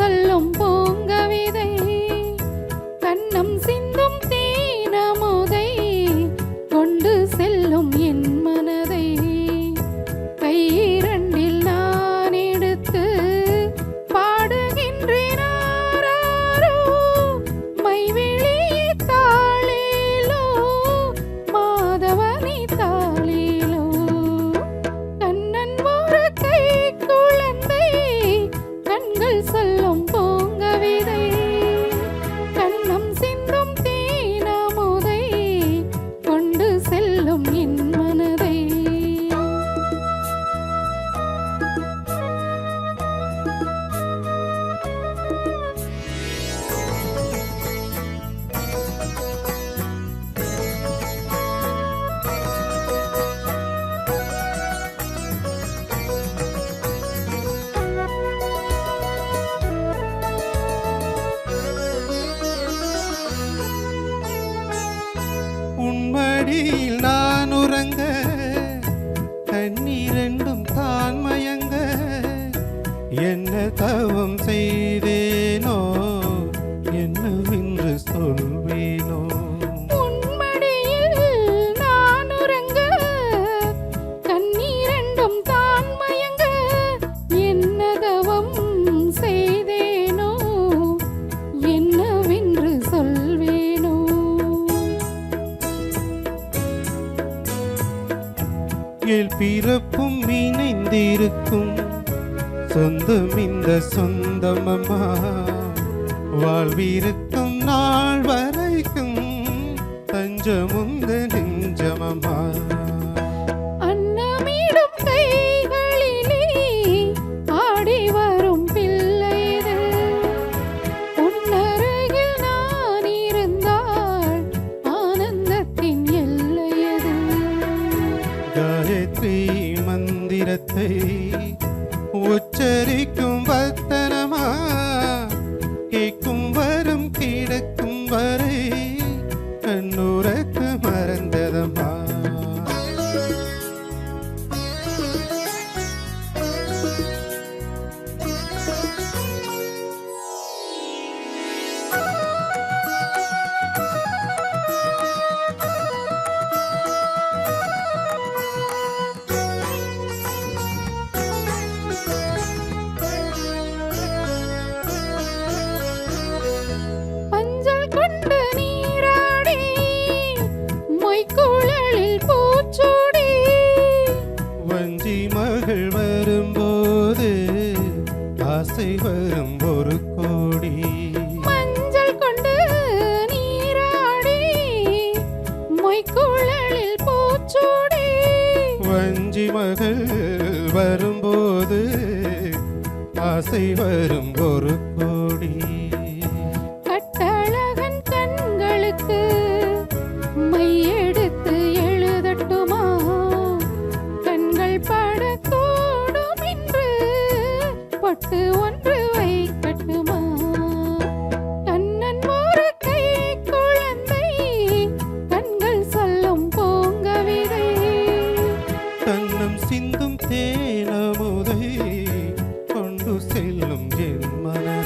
சொல்லும் பூங்கவிதை கண்ணம் சிந்தும் தேனமுதை கொண்டு செல்லும் என் மனதை கையிரண்டில் நான் எடுத்து பாடுகின்றேன் ஆராரோ மைவிழி தாளேலோ மாதவனி தாளேலோ கண்ணன் ஒரு கை குழந்தை கண்கள் சொல்லும் பூங்கவிதை கண்ணம் சிந்தும் தேனமுதை கொண்டு செல்லும் என் மனதை உன்மடியில் நான் உறங்க கண்ணீரெண்டும் தான் மயங்க என்ன தவம் செய்தேனோ என்னவென்று சொல்வேனோ உன்மடியில் நான் உறங்க கண்ணீரெண்டும் தான் மயங்க என்ன தவம் செய்தேனோ என்னவென்று சொல்வேனோ எல் பிறப்பும் இணைந்திருக்கும் சொந்தம் இந்த சொந்தமம்மா வாழ்விருக்கும் நாள் வரைக்கும் தஞ்சமுந்த நெஞ்சமம்மா அன்னமிடும் கைகளிலே ஆடி வரும் பிள்ளைது உன்னருகில் நான் இருந்தால் ஆனந்தத்தின் எல்லையது காயத்ரி மந்திரத்தை உச்சரிக்கும் வத்தனமா கேட்கும் வரும் கிடக்கும் வரை கண்ணுறக்க மறந்ததம்மா மஞ்சள் கொண்டு நீராடி மொய்க்குழலில் பூச்சூடி வஞ்சி மகள் வரும்போது ஆசை வரும் ஒரு கோடி மஞ்சள் கொண்டு நீராடி மொய்க்குழலில் பூச்சூடி வஞ்சி மகள் வரும்போது ஆசை வரும் ஒரு கோடி கட்டழகன் கண்களுக்கு மையெடுத்து எழுதட்டுமா கண்கள் படக்கூடும் என்று பொட்டு ஒன்று வைக்கட்டுமா கண்ணன் ஒரு கை குழந்தை கண்கள் சொல்லும் பூங்கவிதை கண்ணம் சிந்தும் தேனமுதை கொண்டு செல்லும் என் மனதை